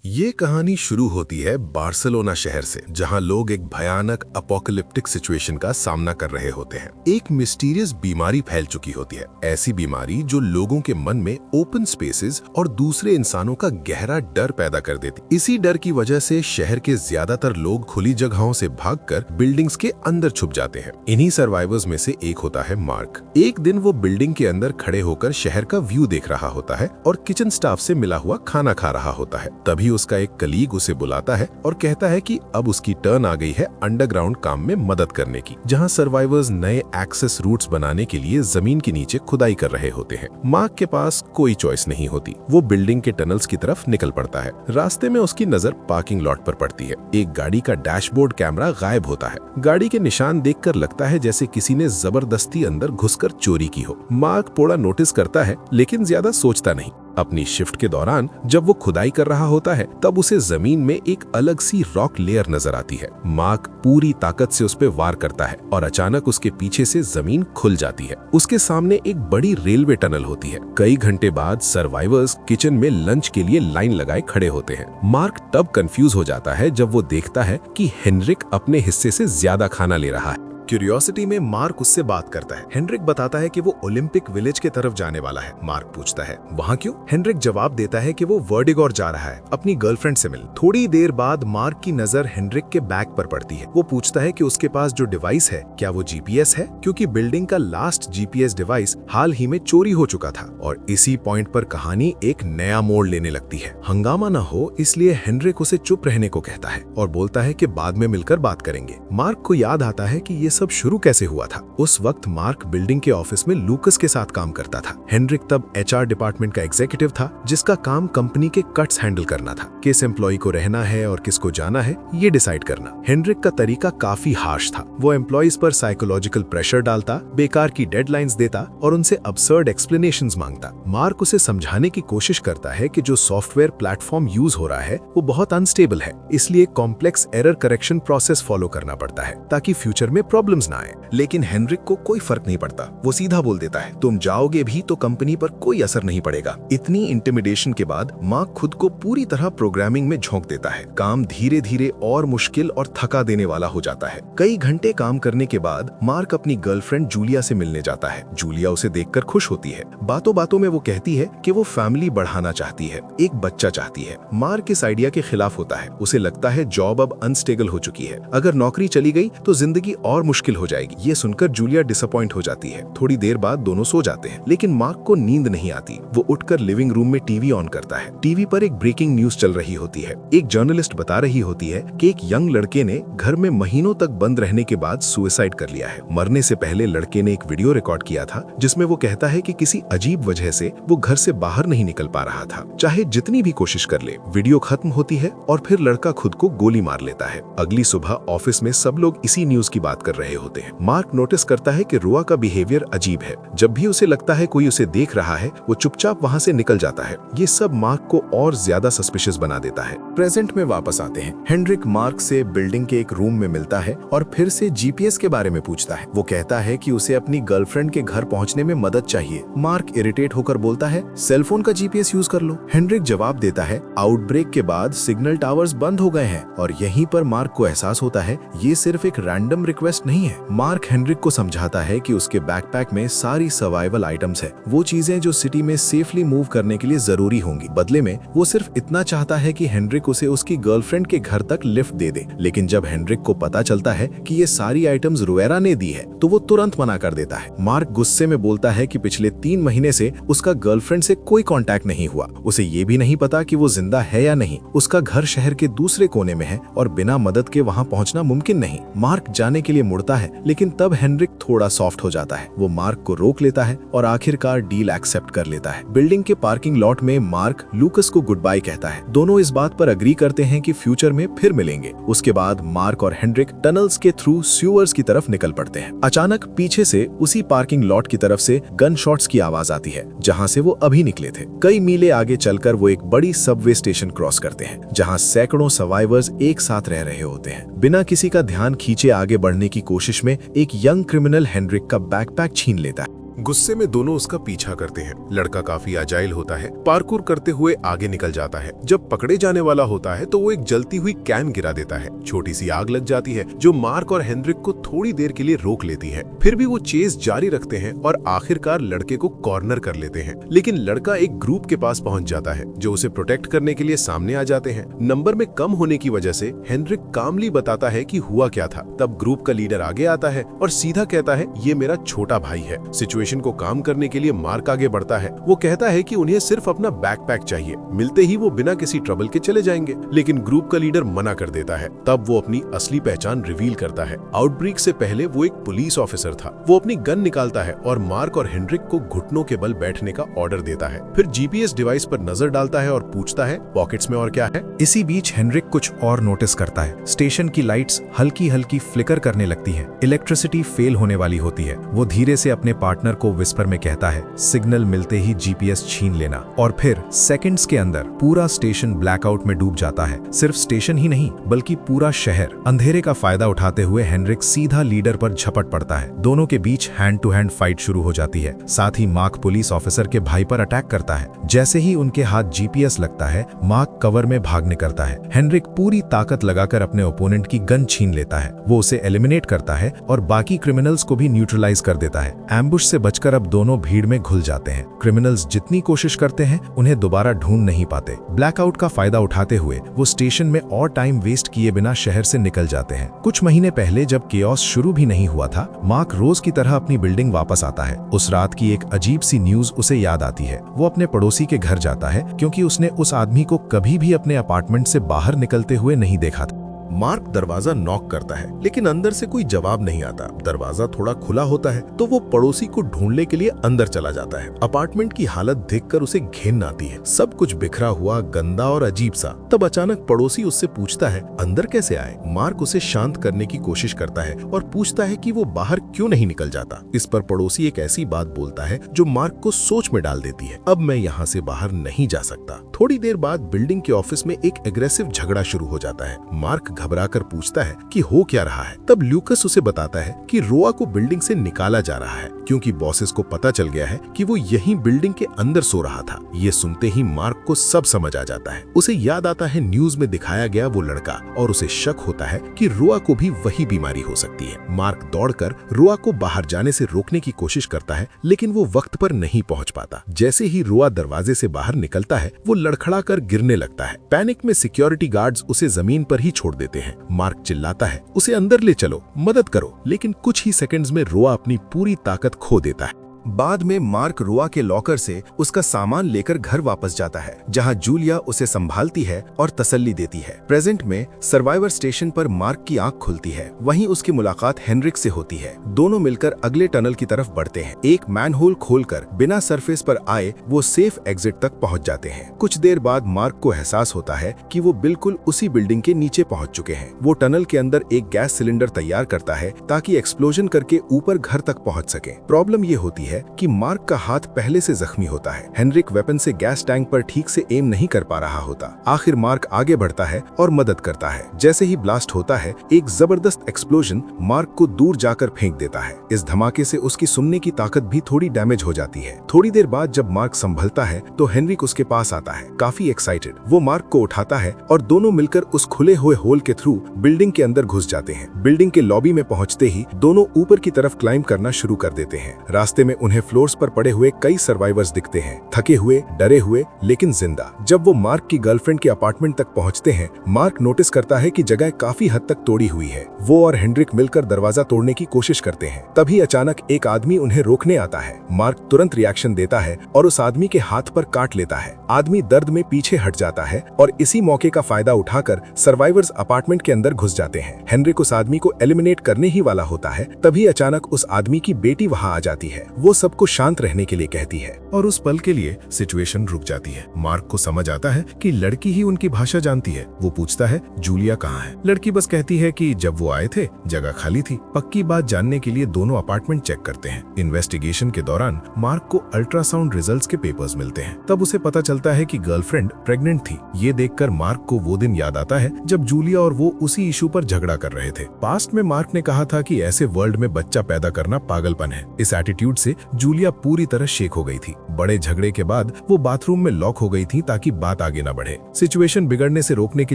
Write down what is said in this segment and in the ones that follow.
ये कहानी शुरू होती है बार्सिलोना शहर से, जहां लोग एक भयानक अपोकलिप्टिक सिचुएशन का सामना कर रहे होते हैं। एक मिस्टीरियस बीमारी फैल चुकी होती है, ऐसी बीमारी जो लोगों के मन में ओपन स्पेसेस और दूसरे इंसानों का गहरा डर पैदा कर देती। इसी डर की वजह से शहर के ज्यादातर लोग खुली जगहों से भागकर बिल्डिंग्स के अंदर छुप जाते हैं। इन्हीं सर्वाइवर्स में से एक होता है मार्क। एक दिन वो बिल्डिंग के अंदर खड़े होकर शहर का व्यू देख रहा होता है और किचन स्टाफ से मिला हुआ खाना खा रहा होता है। तभी उसका एक कलीग उसे बुलाता है और कहता है कि अब उसकी टर्न आ गई है अंडरग्राउंड काम में मदद करने की, जहां सर्वाइवर्स नए एक्सेस रूट्स बनाने के लिए जमीन के नीचे खुदाई कर रहे होते हैं। मार्क के पास कोई चॉइस नहीं होती। वो बिल्डिंग के टनल्स की तरफ निकल पड़ता है। रास्ते में उसकी नजर पार्किंग लॉट पर पड़ती है। एक गाड़ी का डैशबोर्ड कैमरा गायब होता है। गाड़ी के निशान देखकर लगता है जैसे किसी ने जबरदस्ती अंदर घुसकर चोरी की हो। मार्क थोड़ा नोटिस करता है, लेकिन ज्यादा सोचता नहीं। अपनी शिफ्ट के दौरान जब वो खुदाई कर रहा होता है, तब उसे जमीन में एक अलग सी रॉक लेयर नजर आती है। मार्क पूरी ताकत से उस पर वार करता है और अचानक उसके पीछे से जमीन खुल जाती है। उसके सामने एक बड़ी रेलवे टनल होती है। कई घंटे बाद सर्वाइवर्स किचन में लंच के लिए लाइन लगाए खड़े होते हैं। मार्क तब कंफ्यूज हो जाता है जब वो देखता है कि हेनरिक अपने हिस्से से ज्यादा खाना ले रहा है। क्यूरियोसिटी में मार्क उससे बात करता है। हेनरिक बताता है कि वो ओलंपिक विलेज के तरफ जाने वाला है। मार्क पूछता है, वहाँ क्यों? हेनरिक जवाब देता है कि वो वर्डिगोर जा रहा है अपनी गर्लफ्रेंड से मिलने। थोड़ी देर बाद मार्क की नजर हेनरिक के बैग पर पड़ती है। वो पूछता है कि उसके पास जो डिवाइस है क्या वो जीपीएस है, क्योंकि बिल्डिंग का लास्ट जीपीएस डिवाइस हाल ही में चोरी हो चुका था। और इसी पॉइंट पर कहानी एक नया मोड़ लेने लगती है। हंगामा न हो इसलिए हेनरिक उसे चुप रहने को कहता है और बोलता है कि बाद में मिलकर बात करेंगे। मार्क को याद आता है कि ये सब शुरू कैसे हुआ था। उस वक्त मार्क बिल्डिंग के ऑफिस में लूकस के साथ काम करता था। हेनरिक तब एचआर डिपार्टमेंट का एग्जीक्यूटिव था, जिसका काम कंपनी के कट्स हैंडल करना था। किस एम्प्लॉय को रहना है और किसको जाना है ये डिसाइड करना। हेनरिक का तरीका काफी हार्श था। वो एम्प्लॉयज पर साइकोलॉजिकल प्रेशर डालता, बेकार की डेडलाइंस देता और उनसे अब्सर्ड एक्सप्लेनेशंस मांगता। मार्क उसे समझाने की कोशिश करता है कि जो सॉफ्टवेयर प्लेटफॉर्म यूज हो रहा है वो बहुत अनस्टेबल है, इसलिए complex error correction process follow करना पड़ता है ताकि फ्यूचर में प्रॉब्लम्स ना आए। लेकिन हेनरिक को कोई फर्क नहीं पड़ता। वो सीधा बोल देता है, तुम जाओगे भी तो कंपनी पर कोई असर नहीं पड़ेगा। इतनी इंटिमिडेशन के बाद मार्क खुद को पूरी तरह प्रोग्रामिंग में झोंक देता है। काम धीरे धीरे और मुश्किल और थका देने वाला हो जाता है। कई घंटे काम करने के बाद मार्क अपनी गर्लफ्रेंड जूलिया से मिलने जाता है। जूलिया उसे देखकर खुश होती है। बातों बातों में वो कहती है कि वो फैमिली बढ़ाना चाहती है, एक बच्चा चाहती है। मार्क इस आइडिया के खिलाफ होता है। उसे लगता है जॉब अब अनस्टेबल हो चुकी है, अगर नौकरी चली गई तो जिंदगी और मुश्किल हो जाएगी। ये सुनकर जूलिया डिसअपॉइंट हो जाती है। थोड़ी देर बाद दोनों सो जाते हैं, लेकिन मार्क को नींद नहीं आती। वो उठकर लिविंग रूम में टीवी ऑन करता है। टीवी पर एक ब्रेकिंग न्यूज चल रही होती है। एक जर्नलिस्ट बता रही होती है कि एक यंग लड़के ने घर में महीनों तक बंद रहने के बाद सुसाइड कर लिया है। मरने से पहले लड़के ने एक वीडियो रिकॉर्ड किया था, जिसमें वो कहता है कि किसी अजीब वजह से वो घर से बाहर नहीं निकल पा रहा था। चाहे जितनी भी कोशिश कर ले, वीडियो खत्म होती है और फिर लड़का खुद को गोली मार लेता है। अगली सुबह ऑफिस में सब लोग इसी न्यूज की बात कर रहे होते हैं। मार्क नोटिस करता है कि रुआ का बिहेवियर अजीब है। जब भी उसे लगता है कोई उसे देख रहा है, वो चुपचाप वहां से निकल जाता है। ये सब मार्क को और ज्यादा सस्पिशियस बना देता है। प्रेजेंट में वापस आते हैं। हेनरिक मार्क से बिल्डिंग के एक रूम में मिलता है और फिर से जीपीएस के बारे में पूछता है। वो कहता है कि उसे अपनी गर्लफ्रेंड के घर पहुंचने में मदद चाहिए। मार्क इरिटेट होकर बोलता है, सेलफोन का जीपीएस यूज कर लो। हेनरिक जवाब देता है, आउटब्रेक के बाद सिग्नल टावर्स बंद हो गए हैं। और यहीं पर मार्क को एहसास होता है ये सिर्फ एक रैंडम रिक्वेस्ट नहीं है। मार्क हेनरिक को समझाता है कि उसके बैकपैक में सारी सर्वाइवल आइटम्स है, वो चीजें जो सिटी में सेफली मूव करने के लिए जरूरी होंगी। बदले में वो सिर्फ इतना चाहता है कि हेनरिक उसे उसकी गर्लफ्रेंड के घर तक लिफ्ट दे दे। लेकिन जब हेनरिक को पता चलता है कि ये सारी आइटम्स रुएरा ने दी है, तो वो तुरंत मना कर देता है। मार्क गुस्से में बोलता है कि पिछले 3 महीने से उसका गर्लफ्रेंड से कोई कांटेक्ट नहीं हुआ। उसे ये भी नहीं पता कि वो जिंदा है या नहीं। उसका घर शहर के दूसरे कोने में है और बिना मदद के वहाँ पहुँचना मुमकिन नहीं। मार्क जाने के लिए मुड़ता है, लेकिन तब हेनरिक थोड़ा सॉफ्ट हो जाता है। वो मार्क को रोक लेता है और आखिरकार डील एक्सेप्ट कर लेता है। बिल्डिंग के पार्किंग लॉट में मार्क लूकस को गुड बाय कहता है। दोनों इस बात पर अग्री करते हैं कि फ्यूचर में फिर मिलेंगे। उसके बाद मार्क और हेनरिक टनल्स के थ्रू स्यूअर्स की तरफ निकल पड़ते हैं। अचानक पीछे से उसी पार्किंग लॉट की तरफ से गन शॉट्स की आवाज आती है, जहां से वो अभी निकले थे। कई मीले आगे चलकर वो एक बड़ी सबवे स्टेशन क्रॉस करते हैं, जहां सैकड़ों सर्वाइवर्स एक साथ रह रहे होते हैं। बिना किसी का ध्यान खींचे आगे बढ़ने की कोशिश में एक यंग क्रिमिनल हेनरिक का बैकपैक छीन लेता है। गुस्से में दोनों उसका पीछा करते हैं। लड़का काफी आजाइल होता है, पार्कूर करते हुए आगे निकल जाता है। जब पकड़े जाने वाला होता है तो वो एक जलती हुई कैन गिरा देता है। छोटी सी आग लग जाती है जो मार्क और हेनरिक को थोड़ी देर के लिए रोक लेती है। फिर भी वो चेस जारी रखते हैं और आखिरकार लड़के को कॉर्नर कर लेते हैं। लेकिन लड़का एक ग्रुप के पास पहुंच जाता है जो उसे प्रोटेक्ट करने के लिए सामने आ जाते हैं। नंबर में कम होने की वजह से हेनरिक कामली बताता है कि हुआ क्या था। तब ग्रुप का लीडर आगे आता है और सीधा कहता है ये मेरा छोटा भाई है। सिचुएशन को काम करने के लिए मार्क आगे बढ़ता है। वो कहता है कि उन्हें सिर्फ अपना बैकपैक चाहिए, मिलते ही वो बिना किसी ट्रबल के चले जाएंगे। लेकिन ग्रुप का लीडर मना कर देता है। तब वो अपनी असली पहचान रिवील करता है। आउटब्रेक से पहले वो एक पुलिस ऑफिसर था। वो अपनी गन निकालता है और मार्क और हेनरिक को घुटनों के बल बैठने का ऑर्डर देता है। फिर जीपीएस डिवाइस पर नजर डालता है और पूछता है पॉकेट्स में और क्या है। इसी बीच हेनरिक कुछ और नोटिस करता है। स्टेशन की लाइट्स हल्की हल्की फ्लिकर करने लगती हैं। इलेक्ट्रिसिटी फेल होने वाली होती है। वो धीरे से अपने पार्टनर को विस्पर में कहता है सिग्नल मिलते ही जीपीएस छीन लेना। और फिर सेकंड्स के अंदर पूरा स्टेशन ब्लैकआउट में डूब जाता है। सिर्फ स्टेशन ही नहीं बल्कि पूरा शहर। अंधेरे का फायदा उठाते हुए हेनरिक सीधा लीडर पर झपट पड़ता है। दोनों के बीच हैंड टू हैंड फाइट शुरू हो जाती है। साथ ही मार्क पुलिस ऑफिसर के भाई पर अटैक करता है। जैसे ही उनके हाथ जीपीएस लगता है मार्क कवर में भाग निकलता है। हेनरिक पूरी ताकत लगाकर अपने ओपोनेंट की गन छीन लेता है। वो उसे एलिमिनेट करता है और बाकी क्रिमिनल्स को भी न्यूट्रलाइज कर देता है। एम्बुश से बचकर अब दोनों भीड़ में घुल जाते हैं। क्रिमिनल्स जितनी कोशिश करते हैं उन्हें दोबारा ढूंढ नहीं पाते। ब्लैकआउट का फायदा उठाते हुए वो स्टेशन में और टाइम वेस्ट किए बिना शहर से निकल जाते हैं। कुछ महीने पहले जब केओस शुरू भी नहीं हुआ था, मार्क रोज की तरह अपनी बिल्डिंग वापस आता है। उस रात की एक अजीब सी न्यूज उसे याद आती है। वो अपने पड़ोसी के घर जाता है क्योंकि उसने उस आदमी को कभी भी अपने अपार्टमेंट से बाहर निकलते हुए नहीं देखा था। मार्क दरवाजा नॉक करता है लेकिन अंदर से कोई जवाब नहीं आता। दरवाजा थोड़ा खुला होता है तो वो पड़ोसी को ढूंढने के लिए अंदर चला जाता है। अपार्टमेंट की हालत देखकर उसे घिन आती है। सब कुछ बिखरा हुआ, गंदा और अजीब सा। तब अचानक पड़ोसी उससे पूछता है अंदर कैसे आए। मार्क उसे शांत करने की कोशिश करता है और पूछता है कि वो बाहर क्यों नहीं निकल जाता। इस पर पड़ोसी एक ऐसी बात बोलता है जो मार्क को सोच में डाल देती है। अब मैं यहाँ से बाहर नहीं जा सकता। थोड़ी देर बाद बिल्डिंग के ऑफिस में एक एग्रेसिव झगड़ा शुरू हो जाता है। मार्क घबराकर पूछता है कि हो क्या रहा है। तब ल्यूकस उसे बताता है कि रोआ को बिल्डिंग से निकाला जा रहा है क्योंकि बॉसेस को पता चल गया है कि वो यहीं बिल्डिंग के अंदर सो रहा था। ये सुनते ही मार्क को सब समझ आ जाता है। उसे याद आता है न्यूज में दिखाया गया वो लड़का और उसे शक होता है कि रोआ को भी वही बीमारी हो सकती है। मार्क दौड़कर रोआ को बाहर जाने से रोकने की कोशिश करता है लेकिन वो वक्त पर नहीं पहुंच पाता। जैसे ही रोआ दरवाजे से बाहर निकलता है वो लड़खड़ाकर गिरने लगता है। पैनिक में सिक्योरिटी गार्ड्स उसे जमीन पर ही छोड़ देते हैं। मार्क चिल्लाता है उसे अंदर ले चलो, मदद करो, लेकिन कुछ ही सेकंड्स में रोआ अपनी पूरी ताकत खो देता है। बाद में मार्क रोआ के लॉकर से उसका सामान लेकर घर वापस जाता है जहां जूलिया उसे संभालती है और तसल्ली देती है। प्रेजेंट में सर्वाइवर स्टेशन पर मार्क की आंख खुलती है। वहीं उसकी मुलाकात हेनरिक से होती है। दोनों मिलकर अगले टनल की तरफ बढ़ते हैं। एक मैनहोल खोलकर बिना सरफेस पर आए वो सेफ एग्जिट तक पहुंच जाते हैं। कुछ देर बाद मार्क को एहसास होता है कि वो बिल्कुल उसी बिल्डिंग के नीचे पहुंच चुके हैं। वो टनल के अंदर एक गैस सिलेंडर तैयार करता है ताकि एक्सप्लोजन करके ऊपर घर तक पहुंच सके। प्रॉब्लम ये होती है कि मार्क का हाथ पहले से जख्मी होता है। हेनरिक वेपन से गैस टैंक पर ठीक से एम नहीं कर पा रहा होता। आखिर मार्क आगे बढ़ता है और मदद करता है। जैसे ही ब्लास्ट होता है एक जबरदस्त एक्सप्लोजन मार्क को दूर जाकर फेंक देता है। इस धमाके से उसकी सुनने की ताकत भी थोड़ी डैमेज हो जाती है। थोड़ी देर बाद जब मार्क संभलता है तो हेनरिक उसके पास आता है, काफी एक्साइटेड। वो मार्क को उठाता है और दोनों मिलकर उस खुले हुए होल के थ्रू बिल्डिंग के अंदर घुस जाते हैं। बिल्डिंग के लॉबी में पहुंचते ही दोनों ऊपर की तरफ क्लाइंब करना शुरू कर देते हैं। रास्ते में उन्हें फ्लोर्स पर पड़े हुए कई सर्वाइवर्स दिखते हैं, थके हुए, डरे हुए लेकिन जिंदा। जब वो मार्क की गर्लफ्रेंड के अपार्टमेंट तक पहुंचते हैं, मार्क नोटिस करता है कि जगह काफी हद तक तोड़ी हुई है। वो और हेनरिक मिलकर दरवाजा तोड़ने की कोशिश करते हैं। तभी अचानक एक आदमी उन्हें रोकने आता है। मार्क तुरंत रिएक्शन देता है और उस आदमी के हाथ पर काट लेता है। आदमी दर्द में पीछे हट जाता है और इसी मौके का फायदा उठाकर सर्वाइवर्स अपार्टमेंट के अंदर घुस जाते हैं। हेनरिक उस आदमी को एलिमिनेट करने ही वाला होता है, तभी अचानक उस आदमी की बेटी वहां आ जाती है। वो सबको शांत रहने के लिए कहती है और उस पल के लिए सिचुएशन रुक जाती है। मार्क को समझ आता है कि लड़की ही उनकी भाषा जानती है। वो पूछता है जूलिया कहाँ है। लड़की बस कहती है कि जब वो आए थे जगह खाली थी। पक्की बात जानने के लिए दोनों अपार्टमेंट चेक करते हैं। इन्वेस्टिगेशन के दौरान मार्क को अल्ट्रासाउंड रिजल्ट्स के पेपर्स मिलते हैं। तब उसे पता चलता है कि गर्लफ्रेंड प्रेग्नेंट थी। ये देखकर मार्क को वो दिन याद आता है जब जूलिया और वो उसी इशू पर झगड़ा कर रहे थे। पास्ट में मार्क ने कहा था कि ऐसे वर्ल्ड में बच्चा पैदा करना पागलपन है। इस एटीट्यूड से जूलिया पूरी तरह शेक हो गई थी। बड़े झगड़े के बाद वो बाथरूम में लॉक हो गई थी ताकि बात आगे न बढ़े। सिचुएशन बिगड़ने से रोकने के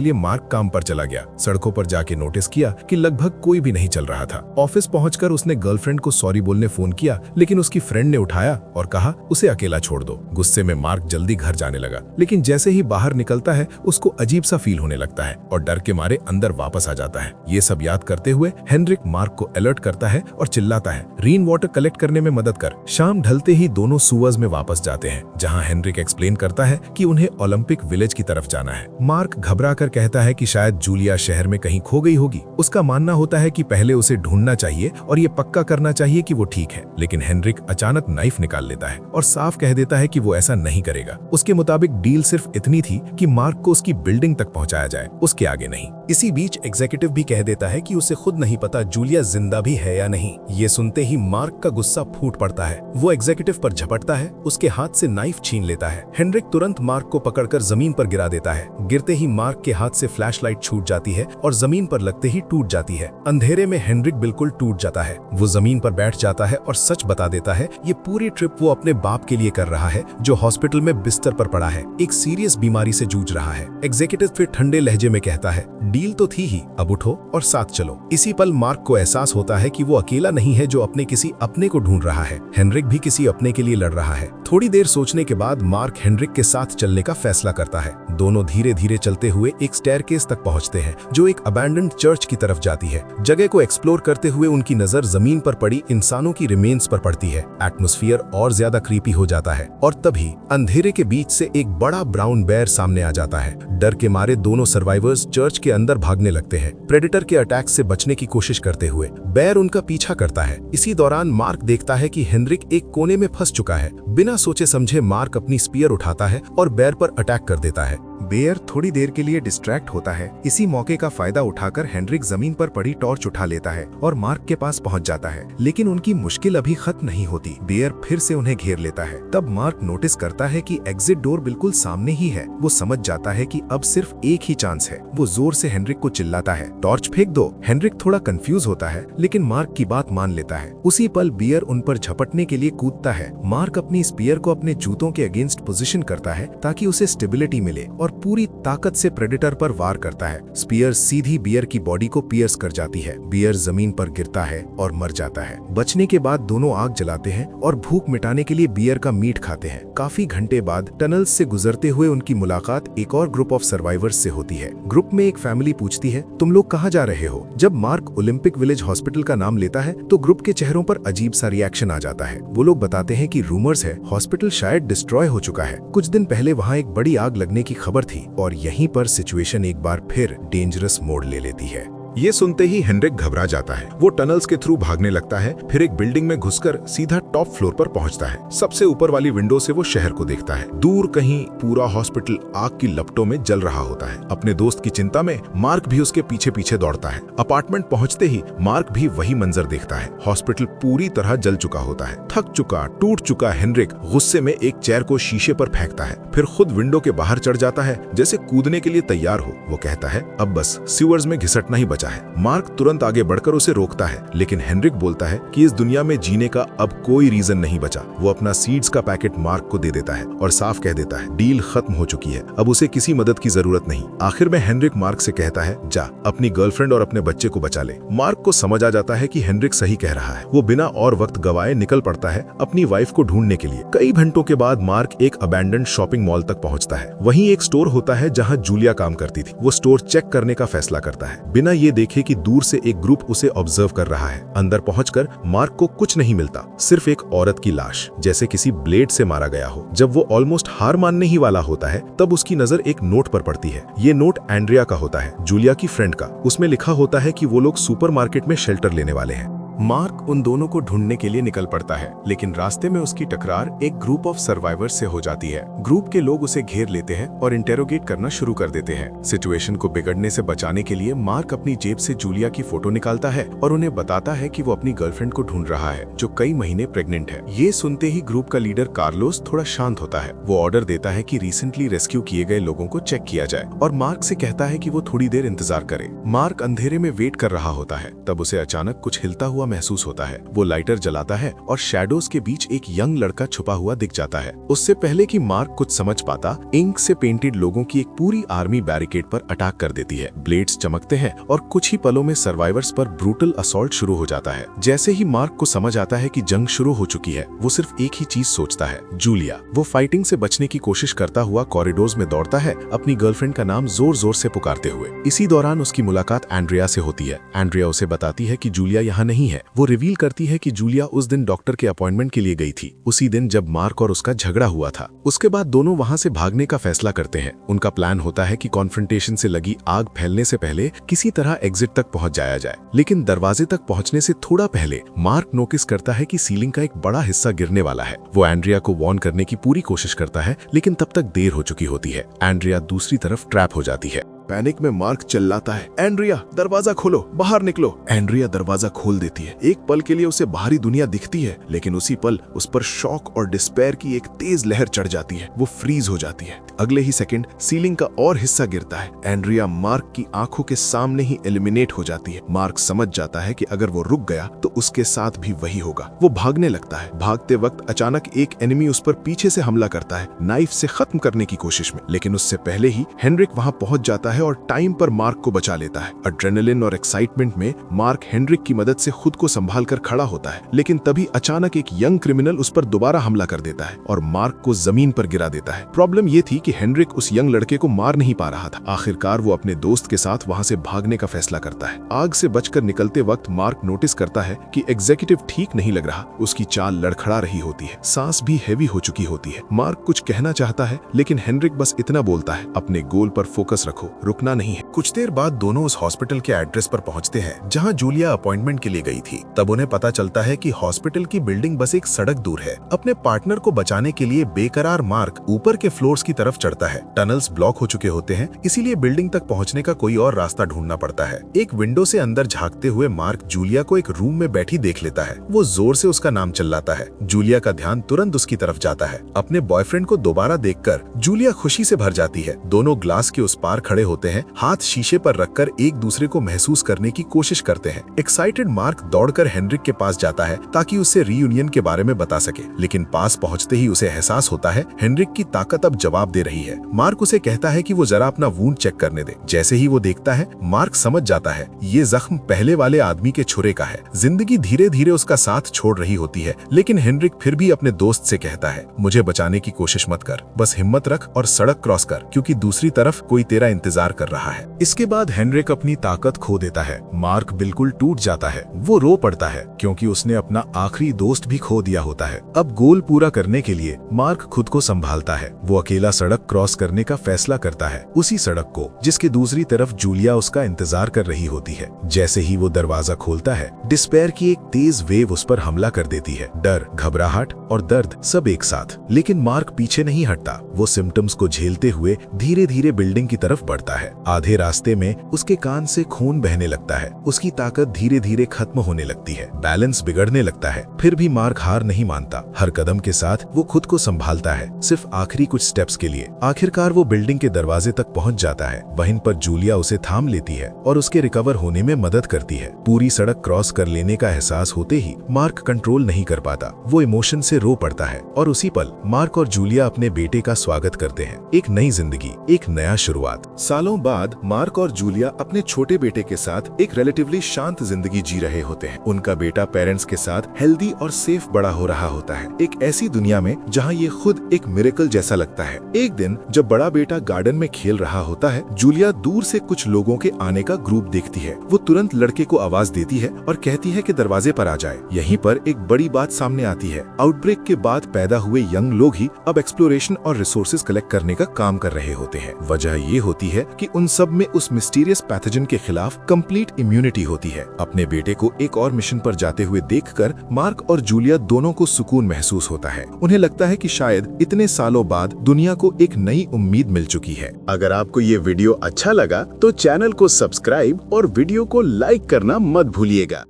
लिए मार्क काम पर चला गया। सड़कों पर जाके नोटिस किया कि लगभग कोई भी नहीं चल रहा था। ऑफिस पहुंचकर उसने गर्लफ्रेंड को सॉरी बोलने फोन किया, लेकिन उसकी फ्रेंड ने उठाया और कहा उसे अकेला छोड़ दो। गुस्से में मार्क जल्दी घर जाने लगा, लेकिन जैसे ही बाहर निकलता है उसको अजीब सा फील होने लगता है और डर के मारे अंदर वापस आ जाता है। ये सब याद करते हुए हेनरिक मार्क को अलर्ट करता है और चिल्लाता है, रेन वाटर कलेक्ट करने में मदद कर। शाम ढलते ही दोनों सुअर्स में वापस जाते हैं, जहां हेनरिक एक्सप्लेन करता है कि उन्हें ओलंपिक विलेज की तरफ जाना है। मार्क घबरा कर कहता है कि शायद जूलिया शहर में कहीं खो गई होगी। उसका मानना होता है कि पहले उसे ढूंढना चाहिए और ये पक्का करना चाहिए कि वो ठीक है, लेकिन हेनरिक अचानक नाइफ निकाल लेता है और साफ कह देता है कि वो ऐसा नहीं करेगा। उसके मुताबिक डील सिर्फ इतनी थी कि मार्क को उसकी बिल्डिंग तक पहुंचाया जाए, उसके आगे नहीं। इसी बीच एग्जीक्यूटिव भी कह देता है कि उसे खुद नहीं पता जूलिया जिंदा भी है या नहीं। ये सुनते ही मार्क का गुस्सा फूट पड़ता है। वो एग्जीक्यूटिव पर झपटता है, उसके हाथ से नाइफ छीन लेता है। हेनरिक तुरंत मार्क को पकड़कर जमीन पर गिरा देता है। गिरते ही मार्क के हाथ से फ्लैशलाइट छूट जाती है और जमीन पर लगते ही टूट जाती है। अंधेरे में हेनरिक बिल्कुल टूट जाता है। वो जमीन पर बैठ जाता है और सच बता देता है ये पूरी ट्रिप वो अपने बाप के लिए कर रहा है, जो हॉस्पिटल में बिस्तर पर पड़ा है, एक सीरियस बीमारी से जूझ रहा है। एग्जीक्यूटिव फिर ठंडे लहजे में कहता है, डील तो थी ही, अब उठो और साथ चलो। इसी पल मार्क को एहसास होता है कि वो अकेला नहीं है जो अपने किसी अपने को ढूंढ रहा है। हेनरिक भी किसी अपने के लिए लड़ रहा है। थोड़ी देर सोचने के बाद मार्क हेनरिक के साथ चलने का फैसला करता है। दोनों धीरे धीरे चलते हुए एक स्टेयरकेस तक पहुंचते हैं, जो एक अबैंडन्ड चर्च की तरफ जाती है। जगह को एक्सप्लोर करते हुए उनकी नजर जमीन पर पड़ी इंसानों की रिमेन्स पर पड़ती है। एटमॉस्फेयर और ज्यादा क्रीपी हो जाता है और तभी अंधेरे के बीच से एक बड़ा ब्राउन बेयर सामने आ जाता है। डर के मारे दोनों सर्वाइवर्स चर्च के अंदर भागने लगते हैं, प्रेडेटर के अटैक से बचने की कोशिश करते हुए। बेयर उनका पीछा करता है। इसी दौरान मार्क देखता है कि हेनरिक एक कोने में फंस चुका है। बिना सोचे समझे मार्क अपनी स्पीयर उठाता है और बेयर पर अटैक कर देता है। बेयर थोड़ी देर के लिए डिस्ट्रैक्ट होता है। इसी मौके का फायदा उठाकर हेनरिक जमीन पर पड़ी टॉर्च उठा लेता है और मार्क के पास पहुंच जाता है, लेकिन उनकी मुश्किल अभी खत्म नहीं होती। बेयर फिर से उन्हें घेर लेता है। तब मार्क नोटिस करता है कि एग्जिट डोर बिल्कुल सामने ही है। वो समझ जाता है कि अब सिर्फ एक ही चांस है। वो जोर से हेनरिक को चिल्लाता है, टॉर्च फेंक दो। हेनरिक थोड़ा कंफ्यूज होता है, लेकिन मार्क की बात मान लेता है। उसी पल बेयर उन पर झपटने के लिए कूदता है। मार्क अपनी स्पीयर को अपने जूतों के अगेंस्ट पोजीशन करता है ताकि उसे स्टेबिलिटी मिले और पूरी ताकत से प्रेडेटर पर वार करता है। स्पीयर सीधी बियर की बॉडी को पियर्स कर जाती है। बियर जमीन पर गिरता है और मर जाता है। बचने के बाद दोनों आग जलाते हैं और भूख मिटाने के लिए बियर का मीट खाते हैं। काफी घंटे बाद टनल्स से गुजरते हुए उनकी मुलाकात एक और ग्रुप ऑफ सर्वाइवर्स से होती है। ग्रुप में एक फैमिली पूछती है, तुम लोग कहाँ जा रहे हो? जब मार्क ओलंपिक विलेज हॉस्पिटल का नाम लेता है तो ग्रुप के चेहरों पर अजीब सा रिएक्शन आ जाता है। वो लोग बताते हैं कि रूमर्स है हॉस्पिटल शायद डिस्ट्रॉय हो चुका है। कुछ दिन पहले वहाँ एक बड़ी आग लगने की खबर थी और यहीं पर सिचुएशन एक बार फिर डेंजरस मोड़ ले लेती है। ये सुनते ही हेनरिक घबरा जाता है। वो टनल्स के थ्रू भागने लगता है, फिर एक बिल्डिंग में घुसकर सीधा टॉप फ्लोर पर पहुंचता है। सबसे ऊपर वाली विंडो से वो शहर को देखता है। दूर कहीं पूरा हॉस्पिटल आग की लपटों में जल रहा होता है। अपने दोस्त की चिंता में मार्क भी उसके पीछे पीछे दौड़ता है। अपार्टमेंट पहुंचते ही मार्क भी वही मंजर देखता है। हॉस्पिटल पूरी तरह जल चुका होता है। थक चुका, टूट चुका हेनरिक गुस्से में एक चेयर को शीशे पर फेंकता है, फिर खुद विंडो के बाहर चढ़ जाता है जैसे कूदने के लिए तैयार हो। वो कहता है, अब बस सीवर्स में घिसटना ही बचा है। मार्क तुरंत आगे बढ़कर उसे रोकता है, लेकिन हेनरिक बोलता है कि इस दुनिया में जीने का अब कोई रीजन नहीं बचा। वो अपना सीड्स का पैकेट मार्क को दे देता है और साफ कह देता है, डील खत्म हो चुकी है, अब उसे किसी मदद की जरूरत नहीं। आखिर में हेनरिक मार्क से कहता है, जा अपनी गर्लफ्रेंड और अपने बच्चे को बचा ले। मार्क को समझ आ जाता है कि हेनरिक सही कह रहा है। वो बिना और वक्त गवाए निकल पड़ता है अपनी वाइफ को ढूंढने के लिए। कई घंटों के बाद मार्क एक अबैंडन्ड शॉपिंग मॉल तक पहुंचता है। वहीं एक स्टोर होता है जहां जूलिया काम करती थी। वो स्टोर चेक करने का फैसला करता है, बिना ये देखे कि दूर से एक ग्रुप उसे ऑब्जर्व कर रहा है। अंदर पहुंचकर मार्क को कुछ नहीं मिलता, सिर्फ एक औरत की लाश, जैसे किसी ब्लेड से मारा गया हो। जब वो ऑलमोस्ट हार मानने ही वाला होता है तब उसकी नजर एक नोट पर पड़ती है। ये नोट एंड्रिया का होता है, जूलिया की फ्रेंड का। उसमें लिखा होता है कि वो लोग सुपरमार्केट में शेल्टर लेने वाले हैं। मार्क उन दोनों को ढूंढने के लिए निकल पड़ता है, लेकिन रास्ते में उसकी टकरार एक ग्रुप ऑफ सर्वाइवर्स से हो जाती है। ग्रुप के लोग उसे घेर लेते हैं और इंटेरोगेट करना शुरू कर देते हैं। सिचुएशन को बिगड़ने से बचाने के लिए मार्क अपनी जेब से जूलिया की फोटो निकालता है और उन्हें बताता है कि वो अपनी गर्लफ्रेंड को ढूंढ रहा है, जो कई महीने प्रेग्नेंट है। ये सुनते ही ग्रुप का लीडर कार्लोस थोड़ा शांत होता है। वो ऑर्डर देता है कि रिसेंटली रेस्क्यू किए गए लोगों को चेक किया जाए और मार्क से कहता है कि वो थोड़ी देर इंतजार करे। मार्क अंधेरे में वेट कर रहा होता है, तब उसे अचानक कुछ हिलता हुआ महसूस होता है। वो लाइटर जलाता है और शैडोज के बीच एक यंग लड़का छुपा हुआ दिख जाता है। उससे पहले कि मार्क कुछ समझ पाता, इंक से पेंटेड लोगों की एक पूरी आर्मी बैरिकेड पर अटैक कर देती है। ब्लेड्स चमकते हैं और कुछ ही पलों में सर्वाइवर्स पर ब्रूटल असॉल्ट शुरू हो जाता है। जैसे ही मार्क को समझ आता है कि जंग शुरू हो चुकी है, वो सिर्फ एक ही चीज सोचता है, जूलिया। वो फाइटिंग से बचने की कोशिश करता हुआ कॉरिडोर्स में दौड़ता है, अपनी गर्लफ्रेंड का नाम जोर जोर से पुकारते हुए। इसी दौरान उसकी मुलाकात एंड्रिया से होती है। एंड्रिया उसे बताती है कि जूलिया यहाँ नहीं है। वो रिवील करती है कि जूलिया उस दिन डॉक्टर के अपॉइंटमेंट के लिए गई थी, उसी दिन जब मार्क और उसका झगड़ा हुआ था। उसके बाद दोनों वहां से भागने का फैसला करते हैं। उनका प्लान होता है कि कॉन्फ्रंटेशन से लगी आग फैलने से पहले किसी तरह एग्जिट तक पहुंच जाया जाए। लेकिन दरवाजे तक पहुंचने से थोड़ा पहले मार्क नोटिस करता है कि सीलिंग का एक बड़ा हिस्सा गिरने वाला है। वो एंड्रिया को वार्न करने की पूरी कोशिश करता है, लेकिन तब तक देर हो चुकी होती है। एंड्रिया दूसरी तरफ ट्रैप हो जाती है। पैनिक में मार्क चिल्लाता है, एंड्रिया दरवाजा खोलो, बाहर निकलो। एंड्रिया दरवाजा खोल देती है। एक पल के लिए उसे बाहरी दुनिया दिखती है, लेकिन उसी पल उस पर शॉक और डिस्पेयर की एक तेज लहर चढ़ जाती है। वो फ्रीज हो जाती है। अगले ही सेकंड सीलिंग का और हिस्सा गिरता है। एंड्रिया मार्क की आंखों के सामने ही एलिमिनेट हो जाती है। मार्क समझ जाता है कि अगर वो रुक गया तो उसके साथ भी वही होगा। वो भागने लगता है। भागते वक्त अचानक एक एनिमी उस पर पीछे से हमला करता है, नाइफ से खत्म करने की कोशिश में। लेकिन उससे पहले ही हेनरिक वहां पहुंच जाता है और टाइम पर मार्क को बचा लेता है। एड्रेनालिन और एक्साइटमेंट में मार्क हेनरिक की मदद से खुद को संभाल कर खड़ा होता है, लेकिन तभी अचानक एक यंग क्रिमिनल उस पर दोबारा हमला कर देता है और मार्क को जमीन पर गिरा देता है। प्रॉब्लम ये थी कि हेनरिक उस यंग लड़के को मार नहीं पा रहा था। आखिरकार वो अपने दोस्त के साथ वहां से भागने का फैसला करता है। आग से बचकर निकलते वक्त मार्क नोटिस करता है कि एग्जीक्यूटिव ठीक नहीं लग रहा। उसकी चाल लड़खड़ा रही होती है, सांस भी हैवी हो चुकी होती है। मार्क कुछ कहना चाहता है, लेकिन हेनरिक बस इतना बोलता है, अपने गोल पर फोकस रखो, रुकना नहीं है। कुछ देर बाद दोनों उस हॉस्पिटल के एड्रेस पर पहुंचते हैं जहां जूलिया अपॉइंटमेंट के लिए गई थी। तब उन्हें पता चलता है कि हॉस्पिटल की बिल्डिंग बस एक सड़क दूर है। अपने पार्टनर को बचाने के लिए बेकरार मार्क ऊपर के फ्लोर्स की तरफ चढ़ता है। टनल्स ब्लॉक हो चुके होते हैं, इसीलिए बिल्डिंग तक पहुंचने का कोई और रास्ता ढूंढना पड़ता है। एक विंडो से अंदर झांकते हुए मार्क जूलिया को एक रूम में बैठी देख लेता है। वो जोर से उसका नाम चिल्लाता है। जूलिया का ध्यान तुरंत उसकी तरफ जाता है। अपने बॉयफ्रेंड को दोबारा देखकर जूलिया खुशी से भर जाती है। दोनों ग्लास के उस पार खड़े होते हैं, हाथ शीशे पर रखकर एक दूसरे को महसूस करने की कोशिश करते हैं। एक्साइटेड मार्क दौड़कर हेनरिक के पास जाता है ताकि उससे रीयूनियन के बारे में बता सके, लेकिन पास पहुंचते ही उसे एहसास होता है हेनरिक की ताकत अब जवाब दे रही है। मार्क उसे कहता है कि वो जरा अपना वूंड चेक करने दे। जैसे ही वो देखता है, मार्क समझ जाता है ये जख्म पहले वाले आदमी के छुरे का है। जिंदगी धीरे धीरे उसका साथ छोड़ रही होती है, लेकिन हेनरिक फिर भी अपने दोस्त से कहता है, मुझे बचाने की कोशिश मत कर, बस हिम्मत रख और सड़क क्रॉस कर, क्योंकि दूसरी तरफ कोई तेरा इंतजार कर रहा है। इसके बाद हेनरिक अपनी ताकत खो देता है। मार्क बिल्कुल टूट जाता है। वो रो पड़ता है क्योंकि उसने अपना आखिरी दोस्त भी खो दिया होता है। अब गोल पूरा करने के लिए मार्क खुद को संभालता है। वो अकेला सड़क क्रॉस करने का फैसला करता है, उसी सड़क को जिसके दूसरी तरफ जूलिया उसका इंतजार कर रही होती है। जैसे ही वो दरवाजा खोलता है, डिस्पेयर की एक तेज वेव उस पर हमला कर देती है। डर, घबराहट और दर्द सब एक साथ। लेकिन मार्क पीछे नहीं हटता। वो सिम्टम्स को झेलते हुए धीरे धीरे बिल्डिंग की तरफ बढ़ता है। आधे रास्ते में उसके कान से खून बहने लगता है। उसकी ताकत धीरे धीरे खत्म होने लगती है। बैलेंस बिगड़ने लगता है। फिर भी मार्क हार नहीं मानता। हर कदम के साथ वो खुद को संभालता है, सिर्फ आखिरी कुछ स्टेप्स के लिए। आखिरकार वो बिल्डिंग के दरवाजे तक पहुंच जाता है। वहीं पर जूलिया उसे थाम लेती है और उसके रिकवर होने में मदद करती है। पूरी सड़क क्रॉस कर लेने का एहसास होते ही मार्क कंट्रोल नहीं कर पाता। वो इमोशन से रो पड़ता है और उसी पल मार्क और जूलिया अपने बेटे का स्वागत करते हैं। एक नई जिंदगी, एक नया शुरुआत। सालों बाद मार्क और जूलिया अपने छोटे बेटे के साथ एक रिलेटिवली शांत जिंदगी जी रहे होते हैं। उनका बेटा पेरेंट्स के साथ हेल्दी और सेफ बड़ा हो रहा होता है, एक ऐसी दुनिया में जहां ये खुद एक मिरेकल जैसा लगता है। एक दिन जब बड़ा बेटा गार्डन में खेल रहा होता है, जूलिया दूर से कुछ लोगों के आने का ग्रुप देखती है। वो तुरंत लड़के को आवाज देती है और कहती है कि दरवाजे पर आ जाए। यहीं पर एक बड़ी बात सामने आती है। आउटब्रेक के बाद पैदा हुए यंग लोग ही अब एक्सप्लोरेशन और रिसोर्सेज कलेक्ट करने का काम कर रहे होते हैं। वजह ये होती है कि उन सब में उस मिस्टीरियस पैथोजन के खिलाफ कंप्लीट इम्यूनिटी होती है। अपने बेटे को एक और मिशन पर जाते हुए देखकर मार्क और जूलिया दोनों को सुकून महसूस होता है। उन्हें लगता है कि शायद इतने सालों बाद दुनिया को एक नई उम्मीद मिल चुकी है। अगर आपको ये वीडियो अच्छा लगा तो चैनल को सब्सक्राइब और वीडियो को लाइक करना मत भूलिएगा।